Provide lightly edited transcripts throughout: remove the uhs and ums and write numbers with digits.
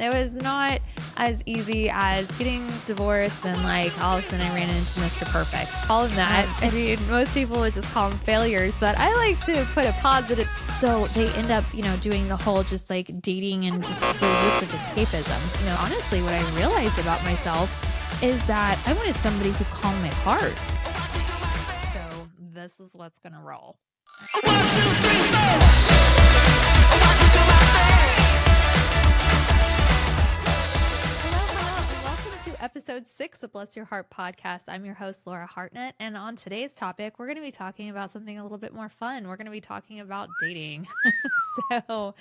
it was not as easy as getting divorced and like all of a sudden I ran into Mr. Perfect. All of that. I mean, most people would just call them failures, but I like to put a positive. So they end up, doing the whole just like dating and just for the use of escapism. Honestly, what I realized about myself is that I wanted somebody who calmed my heart. So this is what's going to roll. 1, 2, 3, 4. Episode 6 of Bless Your Heart podcast. I'm your host, Laura Hartnett. And on today's topic, we're going to be talking about something a little bit more fun. We're going to be talking about dating. So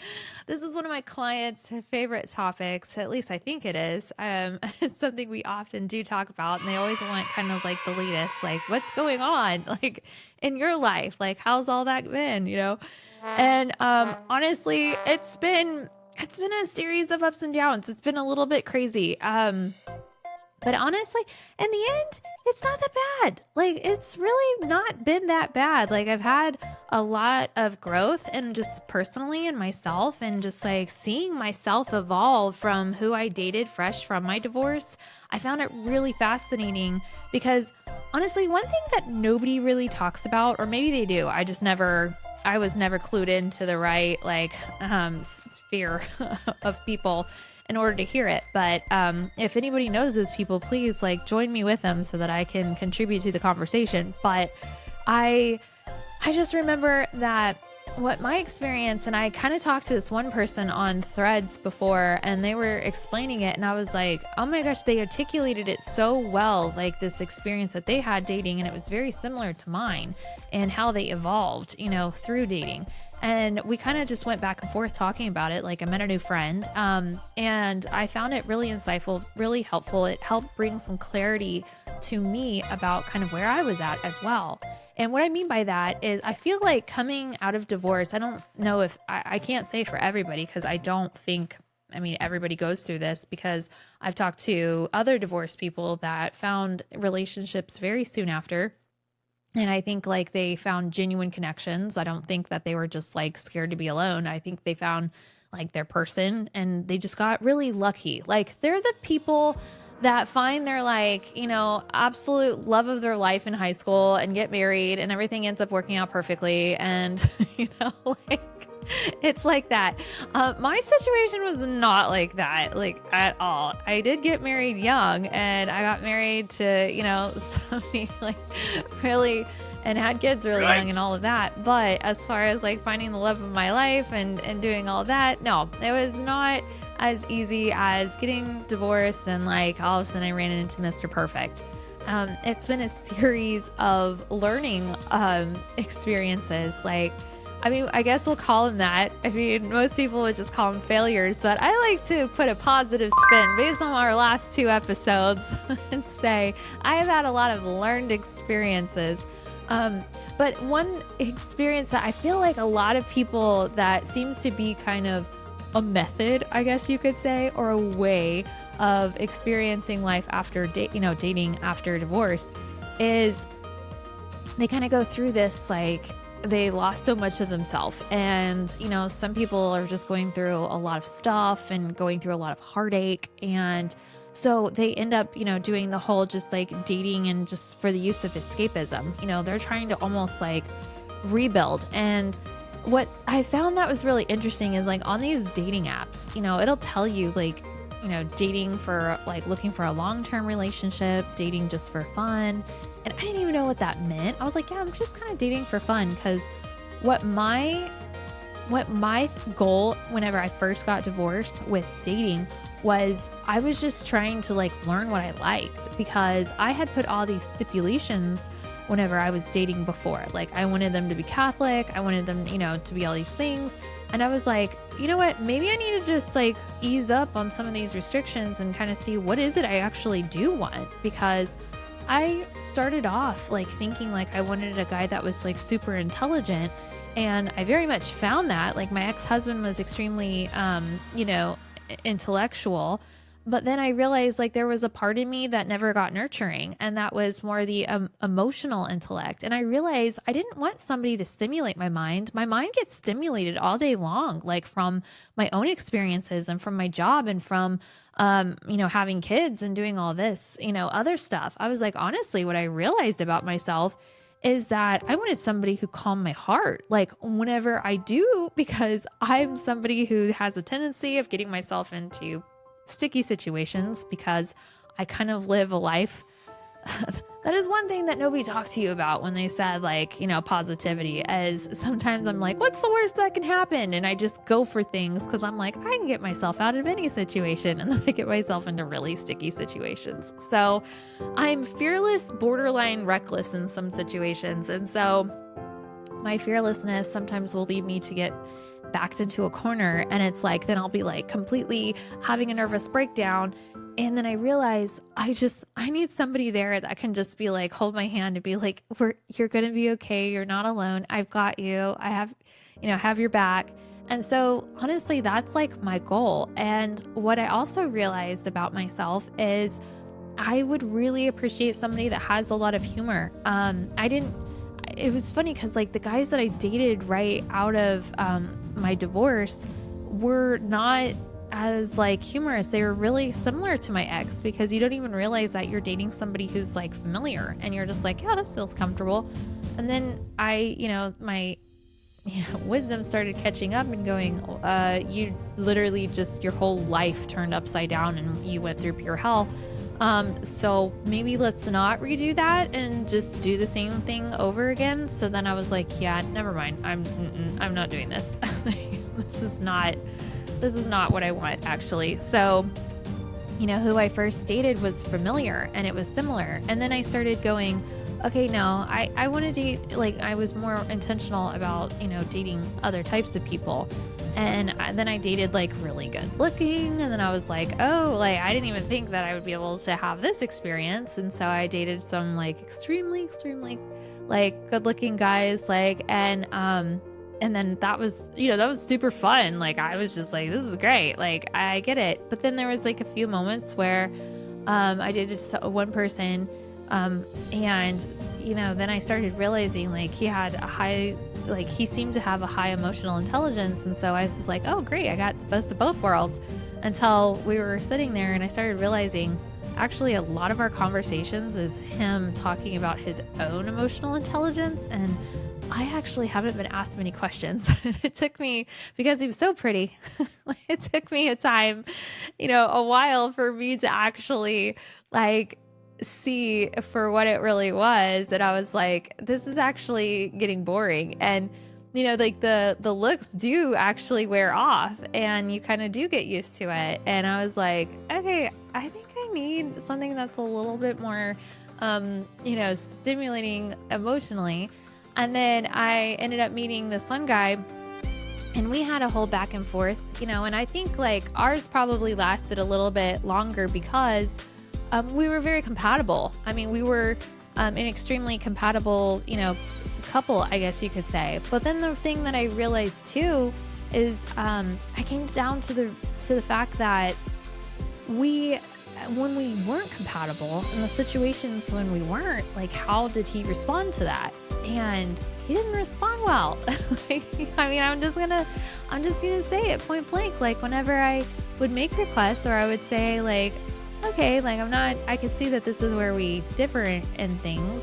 this is one of my clients' favorite topics. At least I think it is. It's something we often do talk about. And they always want kind of like the latest, like what's going on like in your life? Like, how's all that been, And honestly, it's been a series of ups and downs. It's been a little bit crazy. But honestly, in the end, it's not that bad. Like, it's really not been that bad. Like, I've had a lot of growth and just personally in myself and just like seeing myself evolve from who I dated fresh from my divorce. I found it really fascinating because honestly, one thing that nobody really talks about, or maybe they do, I was never clued into the right, sphere of people in order to hear it. But if anybody knows those people, please join me with them so that I can contribute to the conversation. But I just remember that what my experience, and I kind of talked to this one person on Threads before, and they were explaining it, and I was like, oh my gosh, they articulated it so well, like this experience that they had dating, and it was very similar to mine and how they evolved, through dating. And we kind of just went back and forth talking about it. Like, I met a new friend, and I found it really insightful, really helpful. It helped bring some clarity to me about kind of where I was at as well. And what I mean by that is I feel like coming out of divorce, I don't know if I can't say for everybody, because everybody goes through this, because I've talked to other divorced people that found relationships very soon after. And I think they found genuine connections. I don't think that they were just scared to be alone. I think they found their person, and they just got really lucky. They're the people that find their absolute love of their life in high school and get married and everything ends up working out perfectly. And, it's like that. My situation was not like that, at all. I did get married young, and I got married to, somebody really, and had kids really young and all of that. But as far as finding the love of my life and doing all that, no, it was not as easy as getting divorced and all of a sudden I ran into Mr. Perfect. It's been a series of learning experiences. I guess we'll call them that. Most people would just call them failures, but I like to put a positive spin based on our last 2 episodes and say I have had a lot of learned experiences. But one experience that I feel like a lot of people, that seems to be kind of a method, I guess you could say, or a way of experiencing life after dating after divorce, is they kind of go through this they lost so much of themselves. And, some people are just going through a lot of stuff and going through a lot of heartache. And so they end up, doing the whole just dating and just for the use of escapism. They're trying to almost rebuild. And what I found that was really interesting is on these dating apps, it'll tell you dating for looking for a long-term relationship, dating just for fun. And I didn't even know what that meant. I was like, yeah, I'm just kind of dating for fun, because what my goal whenever I first got divorced with dating was I was just trying to learn what I liked, because I had put all these stipulations whenever I was dating before. I wanted them to be Catholic. I wanted them, to be all these things. And I was like, you know what, maybe I need to just ease up on some of these restrictions and kind of see what is it I actually do want. Because I started off thinking I wanted a guy that was super intelligent, and I very much found that. My ex-husband was extremely, intellectual, But then I realized like there was a part of me that never got nurturing, and that was more the emotional intellect. And I realized I didn't want somebody to stimulate my mind. My mind gets stimulated all day long, like from my own experiences and from my job and from, having kids and doing all this, other stuff. I was like, honestly, what I realized about myself is that I wanted somebody who calmed my heart, like whenever I do, because I'm somebody who has a tendency of getting myself into sticky situations because I kind of live a life. That is one thing that nobody talked to you about when they said like, positivity, as sometimes I'm like, what's the worst that can happen? And I just go for things because I'm like, I can get myself out of any situation. And then I get myself into really sticky situations. So I'm fearless, borderline reckless in some situations. And so my fearlessness sometimes will lead me to get backed into a corner, and it's like, then I'll be like completely having a nervous breakdown. And then I realize I need somebody there that can just be like, hold my hand and be like, you're going to be okay. You're not alone. I've got you. I have your back. And so honestly, that's like my goal. And what I also realized about myself is I would really appreciate somebody that has a lot of humor. It was funny because like the guys that I dated right out of my divorce were not as like humorous. They were really similar to my ex, because you don't even realize that you're dating somebody who's like familiar, and you're just like, yeah, this feels comfortable. And then my wisdom started catching up and going, you literally just, your whole life turned upside down and you went through pure hell. So maybe let's not redo that and just do the same thing over again. So then I was like, yeah, never mind. I'm not doing this. This is not what I want, actually. So, who I first dated was familiar and it was similar. And then I started going, okay, no, I want to date, like, I was more intentional about, dating other types of people. And then I dated like really good looking. And then I was like, oh, like, I didn't even think that I would be able to have this experience. And so I dated some like extremely like good looking guys, like, and then that was super fun. Like, I was just like, this is great. Like, I get it. But then there was like a few moments where, I dated one person, and, then I started realizing like he seemed to have a high emotional intelligence. And so I was like, oh, great. I got the best of both worlds, until we were sitting there and I started realizing actually a lot of our conversations is him talking about his own emotional intelligence. And I actually haven't been asked many questions. It took me, because he was so pretty, it took me a while for me to actually like see for what it really was. And I was like, this is actually getting boring. And, like the looks do actually wear off, and you kind of do get used to it. And I was like, okay, I think I need something that's a little bit more, stimulating emotionally. And then I ended up meeting this one guy, and we had a whole back and forth, and I think like ours probably lasted a little bit longer because we were very compatible. I mean, we were an extremely compatible, couple, I guess you could say. But then the thing that I realized too is I came down to the fact that when we weren't compatible, in the situations when we weren't, like, how did he respond to that? And he didn't respond well. I'm just gonna say it point blank. Like, whenever I would make requests, or I would say like, okay, like, I could see that this is where we differ in things,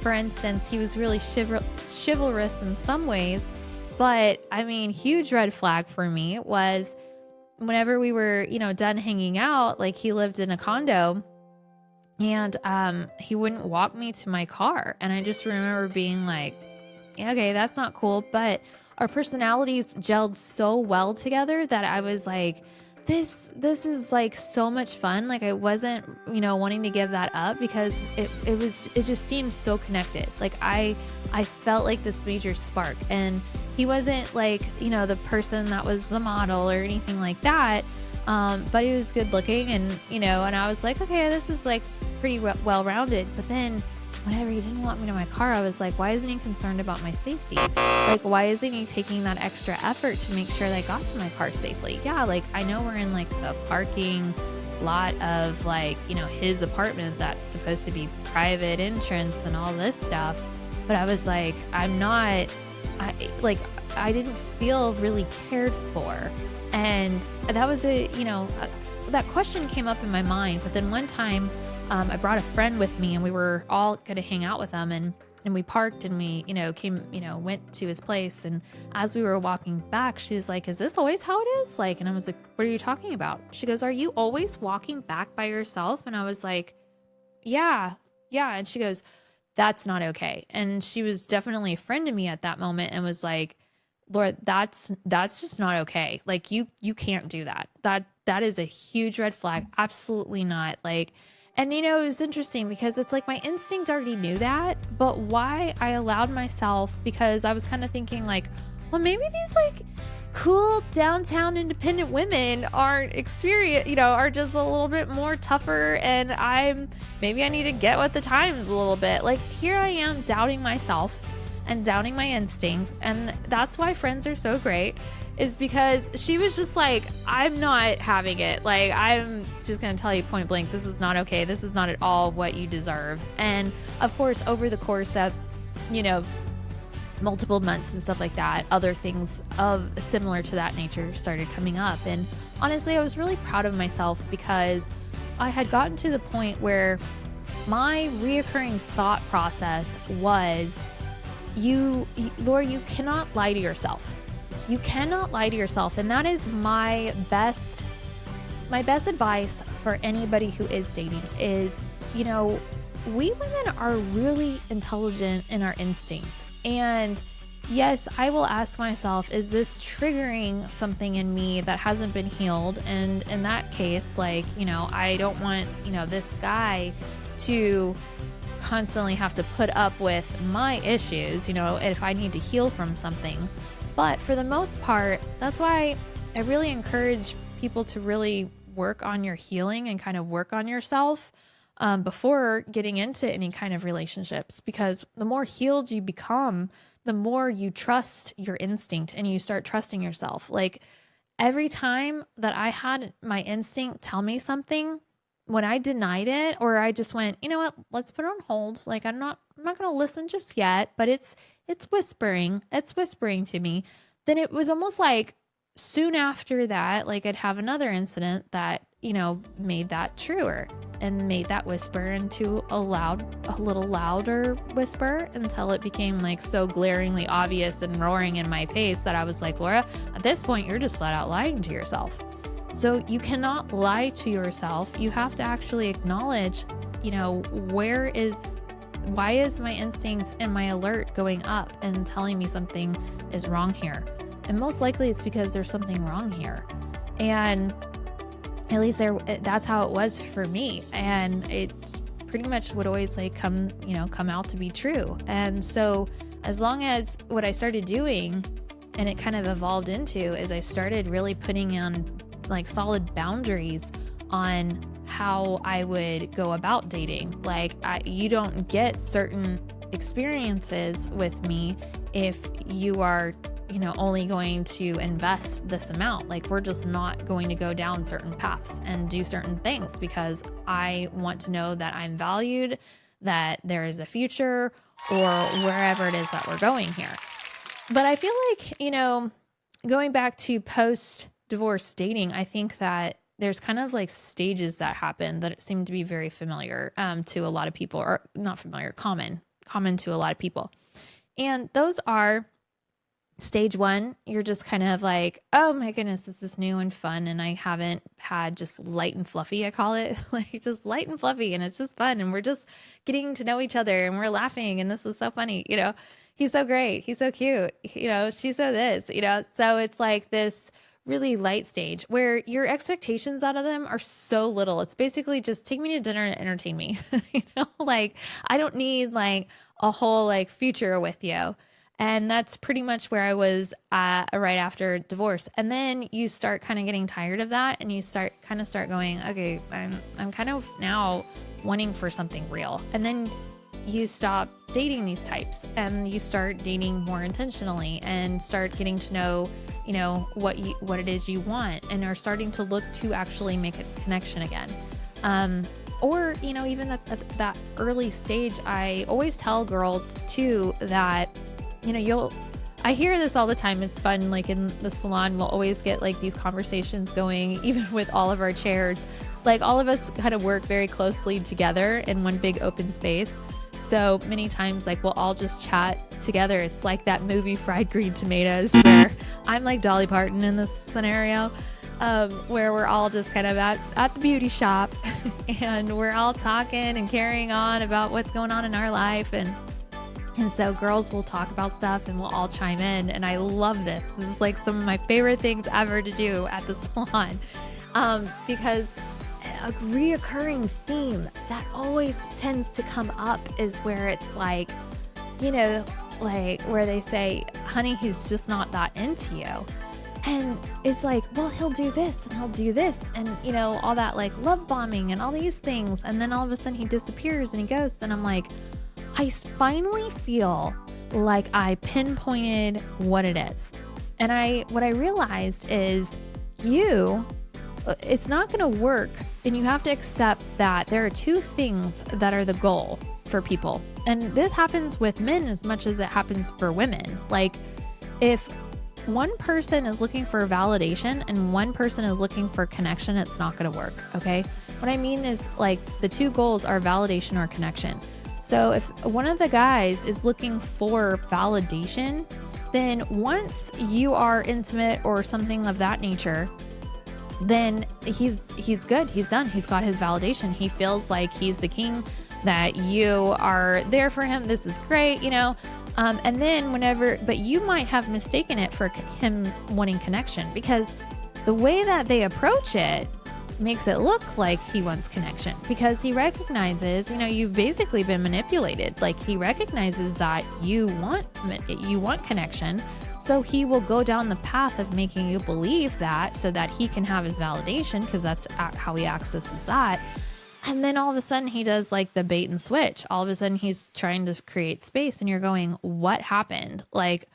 for instance, he was really chivalrous in some ways, but huge red flag for me was whenever we were, done hanging out, like, he lived in a condo, and he wouldn't walk me to my car. And I just remember being like, yeah, okay, that's not cool. But our personalities gelled so well together that I was like, this is like so much fun. Like, I wasn't, wanting to give that up, because it just seemed so connected. Like, I felt like this major spark, and he wasn't like, the person that was the model or anything like that. But he was good looking, and, and I was like, okay, this is like pretty well-rounded. But then whenever he didn't want me to my car, I was like, why isn't he concerned about my safety? Like, why isn't he taking that extra effort to make sure that I got to my car safely? Yeah, like, I know we're in like the parking lot of like, his apartment that's supposed to be private entrance and all this stuff. But I was like, I didn't feel really cared for. And that was that question came up in my mind. But then one time, I brought a friend with me and we were all going to hang out with him, and we parked and we, went to his place. And as we were walking back, she was like, is this always how it is? Like, and I was like, what are you talking about? She goes, are you always walking back by yourself? And I was like, yeah. And she goes, that's not okay. And she was definitely a friend to me at that moment and was like, Laura, that's just not okay. Like you can't do that. That is a huge red flag. Absolutely not. Like, and it was interesting because it's like my instinct already knew that, but why I allowed myself, because I was kind of thinking like, well, maybe these like cool downtown independent women aren't are just a little bit more tougher, and maybe I need to get with the times a little bit. Like here I am doubting myself and doubting my instincts. And that's why friends are so great, is because she was just like, I'm not having it. Like, I'm just going to tell you point blank, this is not okay. This is not at all what you deserve. And of course, over the course of, multiple months and stuff like that, other things of similar to that nature started coming up. And honestly, I was really proud of myself because I had gotten to the point where my reoccurring thought process was, Laura, you cannot lie to yourself. You cannot lie to yourself. And that is my best advice for anybody who is dating is, we women are really intelligent in our instincts. And yes, I will ask myself, is this triggering something in me that hasn't been healed? And in that case, like, I don't want, this guy to constantly have to put up with my issues, if I need to heal from something. But for the most part, that's why I really encourage people to really work on your healing and kind of work on yourself before getting into any kind of relationships, because the more healed you become, the more you trust your instinct and you start trusting yourself. Like every time that I had my instinct tell me something, when I denied it, or I just went, you know what, let's put it on hold. Like I'm not going to listen just yet, but it's whispering to me. Then it was almost like soon after that, like I'd have another incident that, made that truer and made that whisper into a little louder whisper until it became like so glaringly obvious and roaring in my face that I was like, Laura, at this point, you're just flat out lying to yourself. So you cannot lie to yourself. You have to actually acknowledge, why is my instinct and my alert going up and telling me something is wrong here? And most likely it's because there's something wrong here. And at least that's how it was for me. And it's pretty much would always like come out to be true. And so as long as what I started doing, and it kind of evolved into, is I started really putting on like solid boundaries on how I would go about dating. Like you don't get certain experiences with me if you are, only going to invest this amount. Like we're just not going to go down certain paths and do certain things, because I want to know that I'm valued, that there is a future, or wherever it is that we're going here. But I feel like, going back to post-divorce dating, I think that there's kind of like stages that happen that seem to be very familiar to a lot of people, or not familiar, common to a lot of people. And those are stage one. You're just kind of like, oh my goodness, this is new and fun. And I haven't had just light and fluffy, I call it, like just light and fluffy. And it's just fun. And we're just getting to know each other and we're laughing. And this is so funny. He's so great. He's so cute. She's so this, so it's like this really light stage where your expectations out of them are so little. It's basically just take me to dinner and entertain me. Like I don't need like a whole like future with you. And that's pretty much where I was right after divorce. And then you start kind of getting tired of that, and you start going, okay, I'm kind of now wanting for something real. And then you stop dating these types and you start dating more intentionally and start getting to know, what it is you want, and are starting to look to actually make a connection again. Or, even at that early stage, I always tell girls too that, I hear this all the time. It's fun. Like in the salon, we'll always get like these conversations going, even with all of our chairs. Like all of us kind of work very closely together in one big open space. So many times, like we'll all just chat together. It's like that movie Fried Green Tomatoes, where I'm like Dolly Parton in this scenario, where we're all just kind of at the beauty shop and we're all talking and carrying on about what's going on in our life. And so girls will talk about stuff and we'll all chime in. And I love this. This is like some of my favorite things ever to do at the salon, because a reoccurring theme that always tends to come up is where it's like, like where they say, honey, he's just not that into you. And it's like, well, he'll do this and he'll do this. And, all that like love bombing and all these things. And then all of a sudden he disappears and he goes. And I'm like, I finally feel like I pinpointed what it is. And what I realized is it's not going to work. And you have to accept that there are two things that are the goal for people. And this happens with men as much as it happens for women. Like if one person is looking for validation and one person is looking for connection, it's not going to work. Okay. What I mean is like the two goals are validation or connection. So if one of the guys is looking for validation, then once you are intimate or something of that nature, then he's good. He's done. He's got his validation. He feels like he's the king, that you are there for him. This is great, and then but you might have mistaken it for him wanting connection, because the way that they approach it makes it look like he wants connection, because he recognizes, you've basically been manipulated. Like he recognizes that you want connection. So he will go down the path of making you believe that so that he can have his validation, because that's how he accesses that. And then all of a sudden he does like the bait and switch. All of a sudden he's trying to create space and you're going, what happened? Like,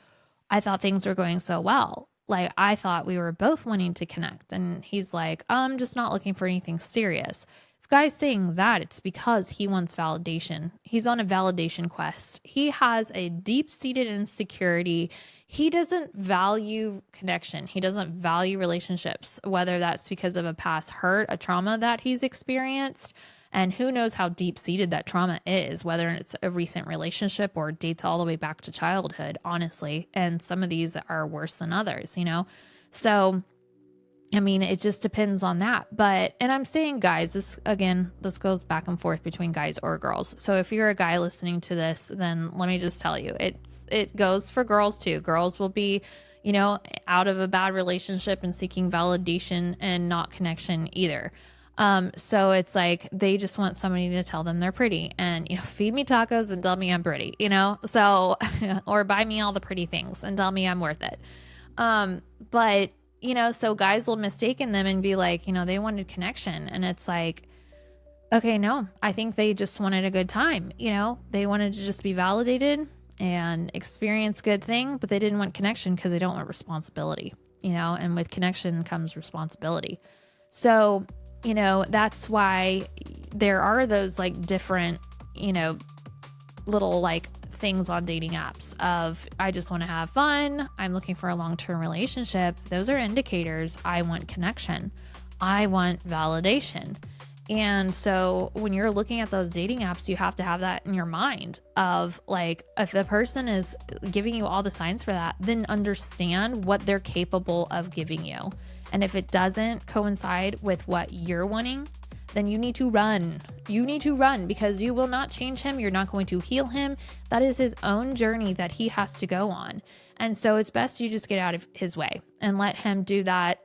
I thought things were going so well. Like I thought we were both wanting to connect. And he's like, I'm just not looking for anything serious. If guy's saying that, it's because he wants validation. He's on a validation quest. He has a deep-seated insecurity. He doesn't value connection. He doesn't value relationships, whether that's because of a past hurt, a trauma that he's experienced, and who knows how deep-seated that trauma is, whether it's a recent relationship or dates all the way back to childhood, honestly. And some of these are worse than others, So, I mean, it just depends on that. And I'm saying guys, this goes back and forth between guys or girls. So if you're a guy listening to this, then let me just tell you, it goes for girls too. Girls will be, out of a bad relationship and seeking validation and not connection either. So it's like, they just want somebody to tell them they're pretty and, feed me tacos and tell me I'm pretty, so, or buy me all the pretty things and tell me I'm worth it. So guys will mistaken them and be like, they wanted connection. And it's like, okay, no, I think they just wanted a good time. They wanted to just be validated and experience good thing, but they didn't want connection because they don't want responsibility, and with connection comes responsibility. So, that's why there are those like different, little like things on dating apps of, I just want to have fun. I'm looking for a long-term relationship. Those are indicators. I want connection. I want validation. And so when you're looking at those dating apps, you have to have that in your mind of like, if the person is giving you all the signs for that, then understand what they're capable of giving you. And if it doesn't coincide with what you're wanting, then you need to run. You need to run, because you will not change him. You're not going to heal him. That is his own journey that he has to go on. And so it's best you just get out of his way and let him do that,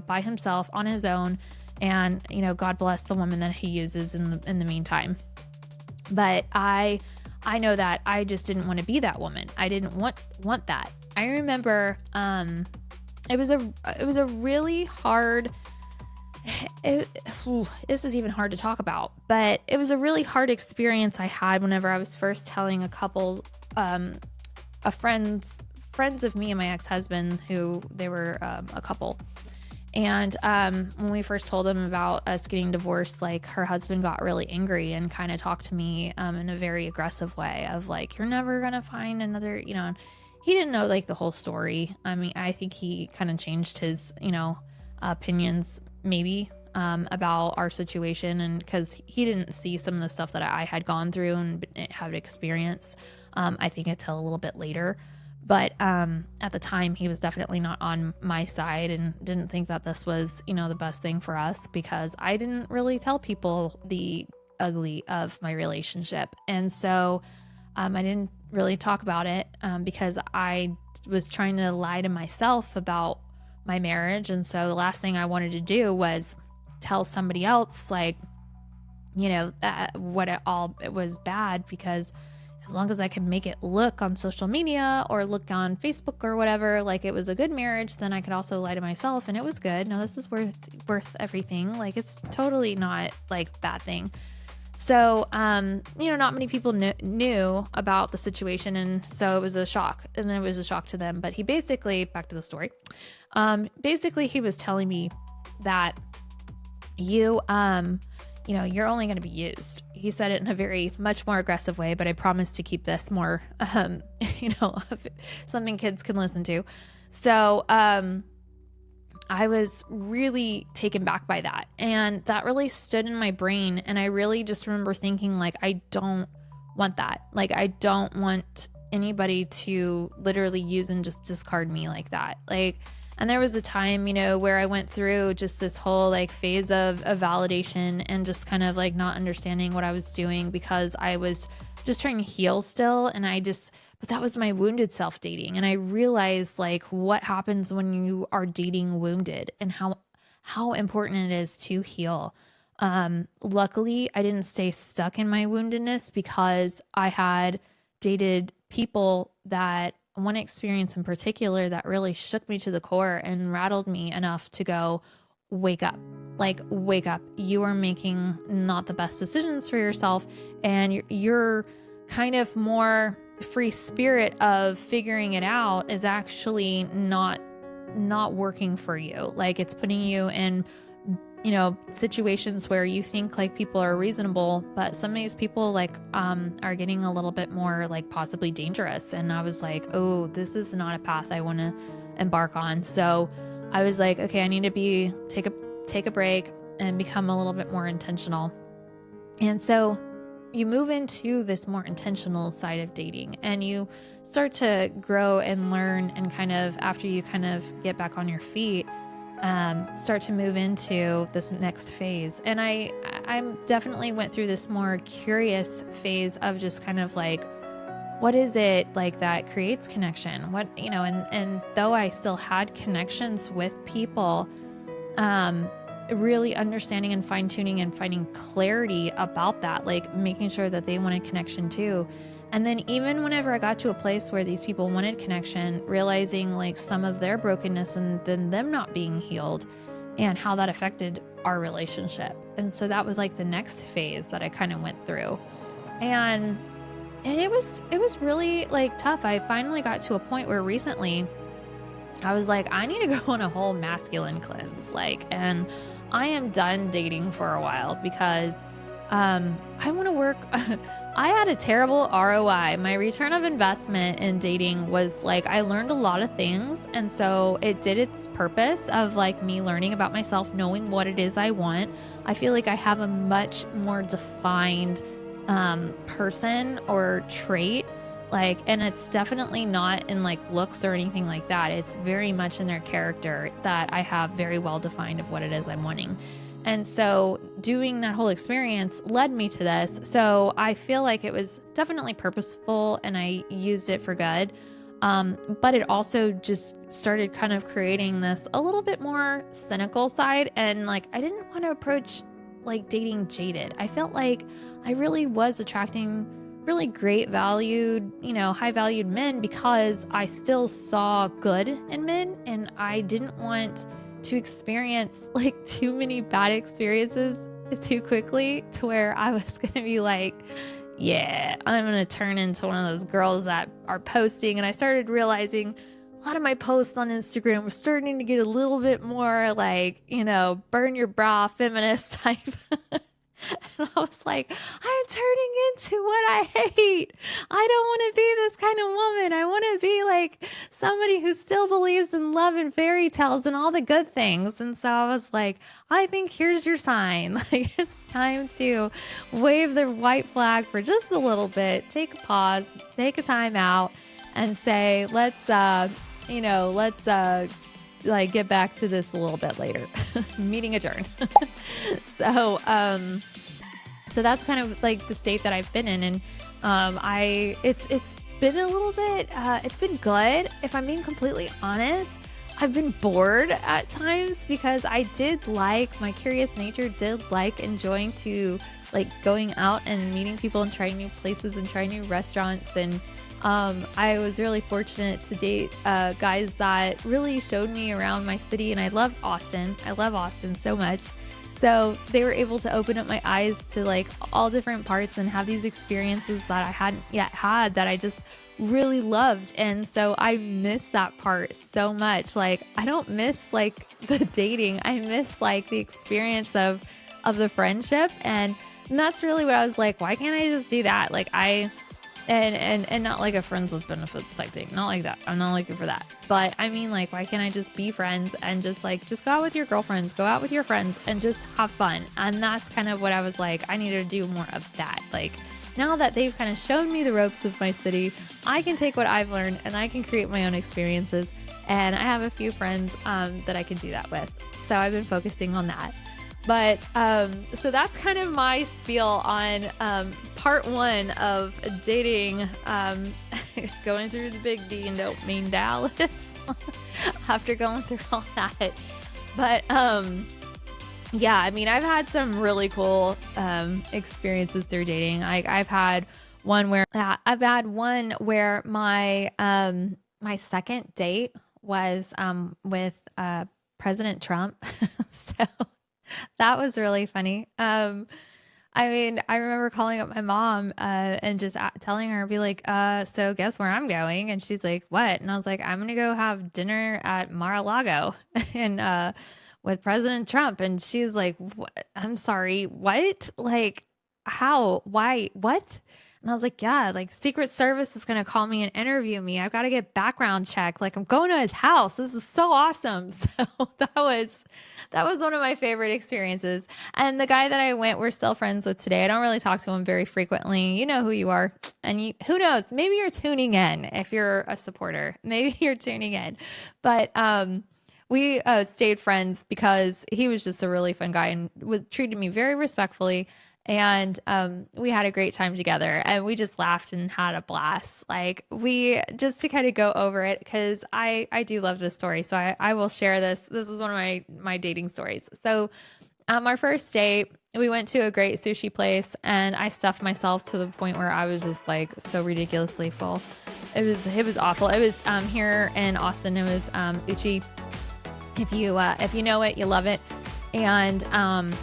by himself on his own. And, God bless the woman that he uses in the meantime. But I know that I just didn't want to be that woman. I didn't want that. I remember, it was a really hard, this is even hard to talk about, but it was a really hard experience I had whenever I was first telling a couple, friends of me and my ex-husband, who they were a couple. And when we first told them about us getting divorced, like, her husband got really angry and kind of talked to me in a very aggressive way of like, you're never going to find another, and he didn't know like the whole story. I mean, I think he kind of changed his, opinions maybe about our situation, and because he didn't see some of the stuff that I had gone through and had experienced, I think until a little bit later. But at the time, he was definitely not on my side and didn't think that this was, the best thing for us, because I didn't really tell people the ugly of my relationship. And so I didn't really talk about it because I was trying to lie to myself about my marriage. And so the last thing I wanted to do was tell somebody else, like, what it was bad, because as long as I could make it look on social media or look on Facebook or whatever, like it was a good marriage, then I could also lie to myself and it was good. No, this is worth everything. Like, it's totally not like bad thing. So, not many people knew about the situation. And so it was a shock, and then it was a shock to them. But he basically, back to the story, he was telling me that you're only going to be used. He said it in a very much more aggressive way, but I promise to keep this more, something kids can listen to. So, I was really taken back by that, and that really stood in my brain. And I really just remember thinking, like, I don't want that. Like, I don't want anybody to literally use and just discard me like that. Like, and there was a time, where I went through just this whole like phase of validation and just kind of like not understanding what I was doing, because I was just trying to heal still. And but that was my wounded self dating. And I realized like what happens when you are dating wounded, and how important it is to heal. Luckily, I didn't stay stuck in my woundedness, because I had dated people, that one experience in particular that really shook me to the core and rattled me enough to go, wake up. Like, wake up. You are making not the best decisions for yourself, and you're kind of more free spirit of figuring it out is actually not working for you. Like, it's putting you in, situations where you think like people are reasonable, but some of these people like are getting a little bit more like possibly dangerous. And I was like, oh, this is not a path I want to embark on. So I was like, okay, I need to take a break and become a little bit more intentional. And so you move into this more intentional side of dating, and you start to grow and learn, and kind of after you kind of get back on your feet, start to move into this next phase. And I definitely went through this more curious phase of just kind of like, what is it like that creates connection? What, and though I still had connections with people, really understanding and fine tuning and finding clarity about that, like making sure that they wanted connection too. And then even whenever I got to a place where these people wanted connection, realizing like some of their brokenness and then them not being healed, and how that affected our relationship. And so that was like the next phase that I kind of went through. And it was really like tough. I finally got to a point where recently I was like, I need to go on a whole masculine cleanse. Like, and I am done dating for a while, because I want to work. I had a terrible ROI. My return of investment in dating was like, I learned a lot of things. And so it did its purpose of like me learning about myself, knowing what it is I want. I feel like I have a much more defined person or trait. Like, and it's definitely not in like looks or anything like that. It's very much in their character that I have very well defined of what it is I'm wanting. And so doing that whole experience led me to this. So I feel like it was definitely purposeful, and I used it for good. But it also just started kind of creating this a little bit more cynical side. And like, I didn't want to approach like dating jaded. I felt like I really was attracting really great valued, high valued men, because I still saw good in men, and I didn't want to experience like too many bad experiences too quickly to where I was going to be like, yeah, I'm going to turn into one of those girls that are posting. And I started realizing a lot of my posts on Instagram were starting to get a little bit more like, burn your bra feminist type. And I was like, I'm turning into what I hate. I don't want to be this kind of woman. I want to be like somebody who still believes in love and fairy tales and all the good things. And so I was like, I think here's your sign. Like, it's time to wave the white flag for just a little bit, take a pause, take a time out, and say, let's like get back to this a little bit later. Meeting adjourned. So that's kind of like the state that I've been in. And it's been a little bit, it's been good. If I'm being completely honest, I've been bored at times because I did like, my curious nature did like enjoying to like going out and meeting people and trying new places and trying new restaurants. And I was really fortunate to date guys that really showed me around my city. And I love Austin. I love Austin so much. So they were able to open up my eyes to like all different parts and have these experiences that I hadn't yet had that I just really loved. And so I miss that part so much. Like, I don't miss like the dating. I miss like the experience of the friendship. And that's really what I was like, why can't I just do that? Like and not like a friends with benefits type thing. Not like that. I'm not looking for that. But I mean, like, why can't I just be friends and just go out with your girlfriends, go out with your friends and just have fun? And that's kind of what I was like, I need to do more of that. Like, now that they've kind of shown me the ropes of my city, I can take what I've learned and I can create my own experiences. And I have a few friends that I can do that with. So I've been focusing on that. But so that's kind of my spiel on part one of dating, going through the big D and don't mean Dallas after going through all that. But yeah, I mean, I've had some really cool experiences through dating. I've had one where my my second date was with President Trump. So that was really funny. I mean, I remember calling up my mom and just telling her, be like, so guess where I'm going? And she's like, what? And I was like, I'm going to go have dinner at Mar-a-Lago and with President Trump. And she's like, what? I'm sorry, what? Like, how? Why? What? And I was like, yeah, like Secret Service is going to call me and interview me. I've got to get background check. Like, I'm going to his house. This is so awesome. So that was one of my favorite experiences. And the guy that we're still friends with today. I don't really talk to him very frequently. You know who you are. And who knows, maybe you're tuning in. If you're a supporter, maybe you're tuning in. But, we stayed friends because he was just a really fun guy and treated me very respectfully. And we had a great time together and we just laughed and had a blast. Like, we just to kind of go over it, because I do love this story. So I will share this. This is one of my dating stories. So our first date, we went to a great sushi place and I stuffed myself to the point where I was just like so ridiculously full. It was awful. It was here in Austin. It was Uchi. If you know it, you love it. And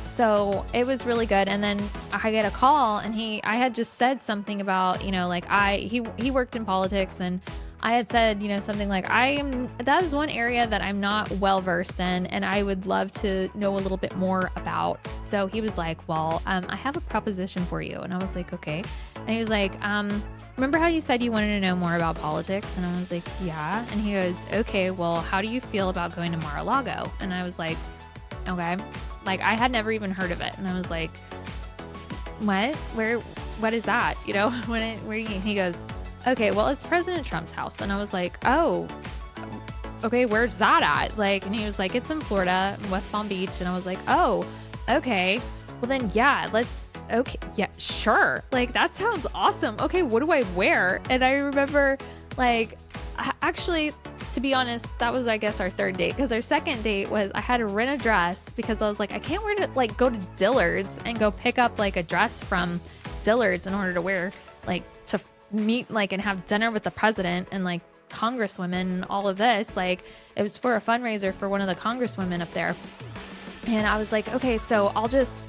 so it was really good. And then I get a call and I had just said something about, like he worked in politics, and I had said, something like, that is one area that I'm not well versed in and I would love to know a little bit more about. So he was like, well, I have a proposition for you. And I was like, okay. And he was like, remember how you said you wanted to know more about politics? And I was like, yeah. And he goes, okay, well, how do you feel about going to Mar-a-Lago? And I was like, okay. Like, I had never even heard of it. And I was like, what is that? Where do you, he goes, okay, well, it's President Trump's house. And I was like, oh, okay, where's that at? Like, and he was like, it's in Florida, West Palm Beach. And I was like, oh, okay. Well then, yeah, okay. Yeah, sure. Like, that sounds awesome. Okay. What do I wear? And I remember, like, actually, to be honest, that was, I guess, our third date, because our second date was I had to rent a dress because I was like, I can't go to Dillard's and go pick up like a dress from Dillard's in order to wear, like, to meet, like, and have dinner with the president and like congresswomen and all of this. Like, it was for a fundraiser for one of the congresswomen up there. And I was like, okay, so I'll just,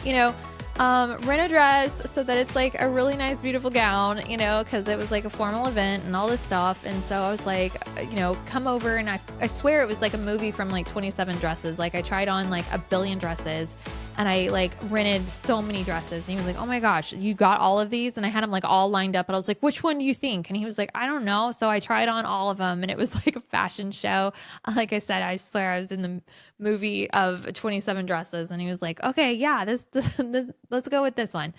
you know, rent a dress so that it's like a really nice, beautiful gown, you know, cause it was like a formal event and all this stuff. And so I was like, you know, come over, and I swear it was like a movie from like 27 Dresses. Like, I tried on like a billion dresses, and I like rented so many dresses. And he was like, oh my gosh, you got all of these? And I had them like all lined up, and I was like, which one do you think? And he was like, I don't know. So I tried on all of them, and it was like a fashion show. Like I said, I swear I was in the movie of 27 Dresses. And he was like, okay, yeah, this let's go with this one.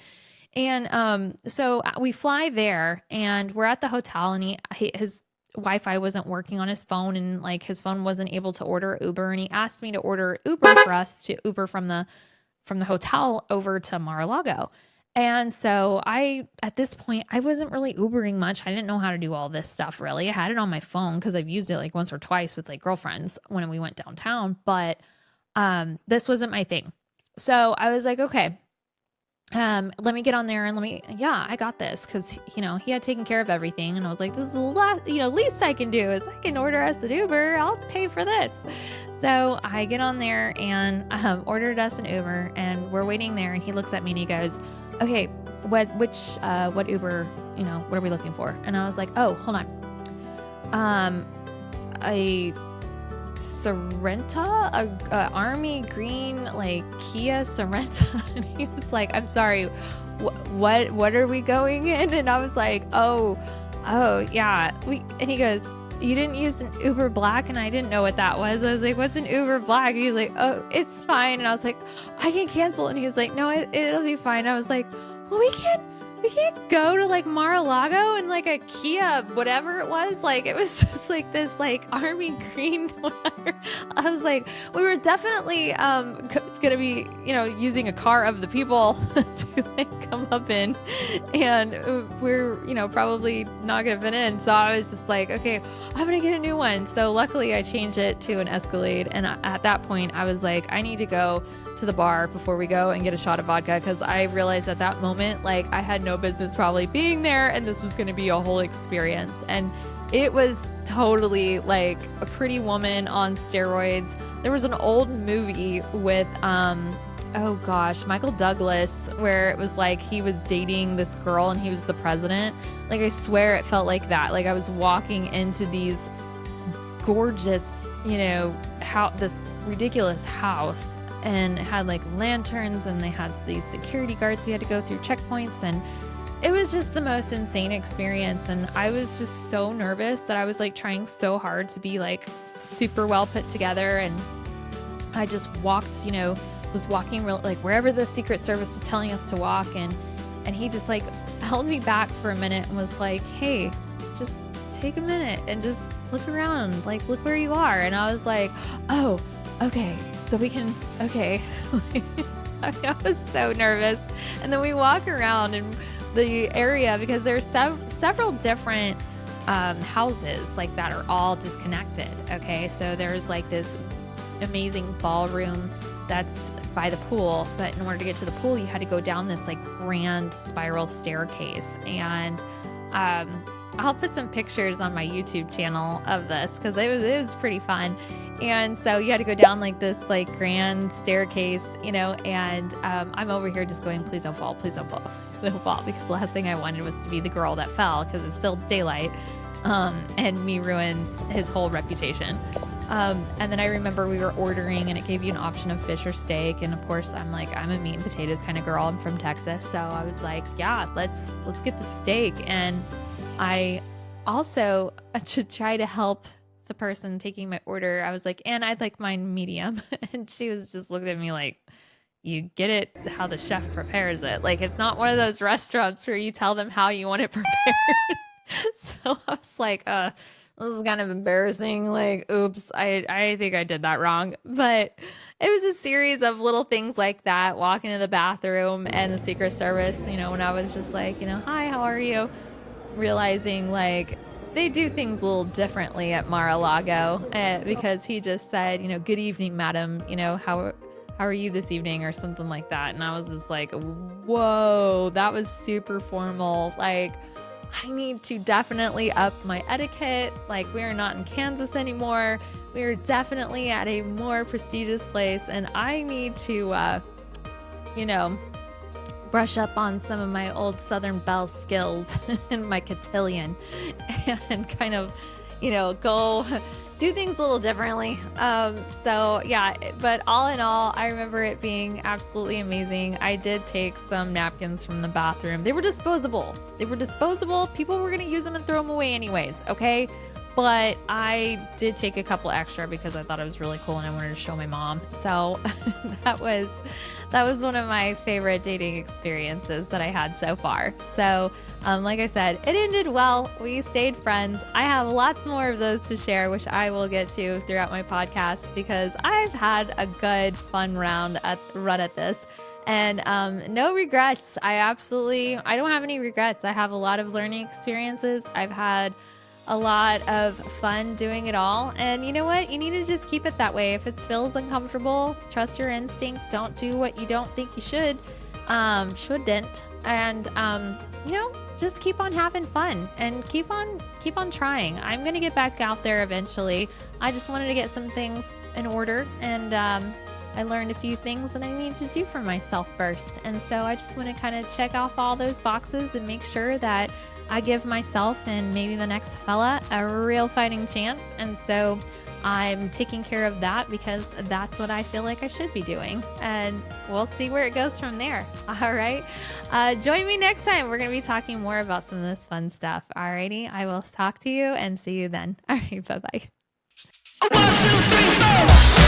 And so we fly there, and we're at the hotel, and his Wi-Fi wasn't working on his phone, and like his phone wasn't able to order Uber. And he asked me to order Uber for us to Uber from the hotel over to Mar-a-Lago. And so at this point, I wasn't really Ubering much. I didn't know how to do all this stuff really. I had it on my phone because I've used it like once or twice with like girlfriends when we went downtown, but this wasn't my thing. So I was like, okay, let me get on there and I got this. Cause you know, he had taken care of everything, and I was like, this is the least I can do is I can order us an Uber. I'll pay for this. So I get on there and, ordered us an Uber, and we're waiting there, and he looks at me and he goes, okay, what Uber, you know, what are we looking for? And I was like, oh, hold on. A Sorrento, a army green, like Kia Sorrento. And he was like, I'm sorry, what are we going in? And I was like, oh yeah. And he goes, you didn't use an Uber Black? And I didn't know what that was. I was like, what's an Uber Black? And he's like, oh, it's fine. And I was like, I can cancel. And he's like, no, it'll be fine. I was like, well, we can't go to like Mar-a-Lago and like a Kia, whatever it was. Like, it was just like this like army green, whatever. I was like, we were definitely gonna be, you know, using a car of the people to like come up in, and we're, you know, probably not gonna fit in. So I was just like, okay, I'm gonna get a new one. So luckily I changed it to an Escalade, and at that point I was like, I need to go to the bar before we go and get a shot of vodka, because I realized at that moment, like, I had no business probably being there, and this was going to be a whole experience. And it was totally like a Pretty Woman on steroids. There was an old movie with oh gosh, Michael Douglas, where it was like he was dating this girl and he was the president. Like, I swear it felt like that. Like, I was walking into these gorgeous, you know, this ridiculous house, and it had like lanterns, and they had these security guards. We had to go through checkpoints, and it was just the most insane experience. And I was just so nervous that I was like trying so hard to be like super well put together. And I just walked, you know, was walking like wherever the Secret Service was telling us to walk. And he just like held me back for a minute and was like, hey, just take a minute and just look around, like, look where you are. And I was like, oh, okay, so we can, okay. I was so nervous. And then we walk around in the area, because there's several different houses like that are all disconnected. Okay, so there's like this amazing ballroom that's by the pool, but in order to get to the pool, you had to go down this like grand spiral staircase. And I'll put some pictures on my YouTube channel of this, because it was pretty fun. And so you had to go down like this like grand staircase, you know, and I'm over here just going, please don't fall, please don't fall, please don't fall, because the last thing I wanted was to be the girl that fell, because it was still daylight, and me ruin his whole reputation. And then I remember we were ordering, and it gave you an option of fish or steak. And of course, I'm a meat and potatoes kind of girl. I'm from Texas. So I was like, yeah, let's get the steak. And I also, to try to help the person taking my order, I was like, and I'd like mine medium. And she was just looking at me like, you get it how the chef prepares it. Like, it's not one of those restaurants where you tell them how you want it prepared. So I was like, this is kind of embarrassing. Like, oops, I think I did that wrong. But it was a series of little things like that, walking to the bathroom and the Secret Service, you know, when I was just like, you know, hi, how are you? Realizing like they do things a little differently at Mar-a-Lago, because he just said, you know, good evening, madam, you know, how are you this evening, or something like that. And I was just like, whoa, that was super formal. Like, I need to definitely up my etiquette. Like, we are not in Kansas anymore. We are definitely at a more prestigious place, and I need to, brush up on some of my old Southern Belle skills and my cotillion and kind of, go do things a little differently. But all in all, I remember it being absolutely amazing. I did take some napkins from the bathroom. They were disposable. People were going to use them and throw them away anyways. Okay. But I did take a couple extra because I thought it was really cool and I wanted to show my mom. So that was one of my favorite dating experiences that I had so far. So like I said, it ended well. We stayed friends. I have lots more of those to share, which I will get to throughout my podcast because I've had a good, fun run at this. And no regrets. I don't have any regrets. I have a lot of learning experiences. I've had a lot of fun doing it all. And you know what? You need to just keep it that way. If it feels uncomfortable, trust your instinct. Don't do what you don't think you shouldn't. And, just keep on having fun and keep on trying. I'm going to get back out there eventually. I just wanted to get some things in order, and I learned a few things that I need to do for myself first. And so I just want to kind of check off all those boxes and make sure that I give myself and maybe the next fella a real fighting chance. And so I'm taking care of that because that's what I feel like I should be doing. And we'll see where it goes from there. All right. Join me next time. We're going to be talking more about some of this fun stuff. All righty. I will talk to you and see you then. All right. Bye-bye. 1, 2, 3, 4.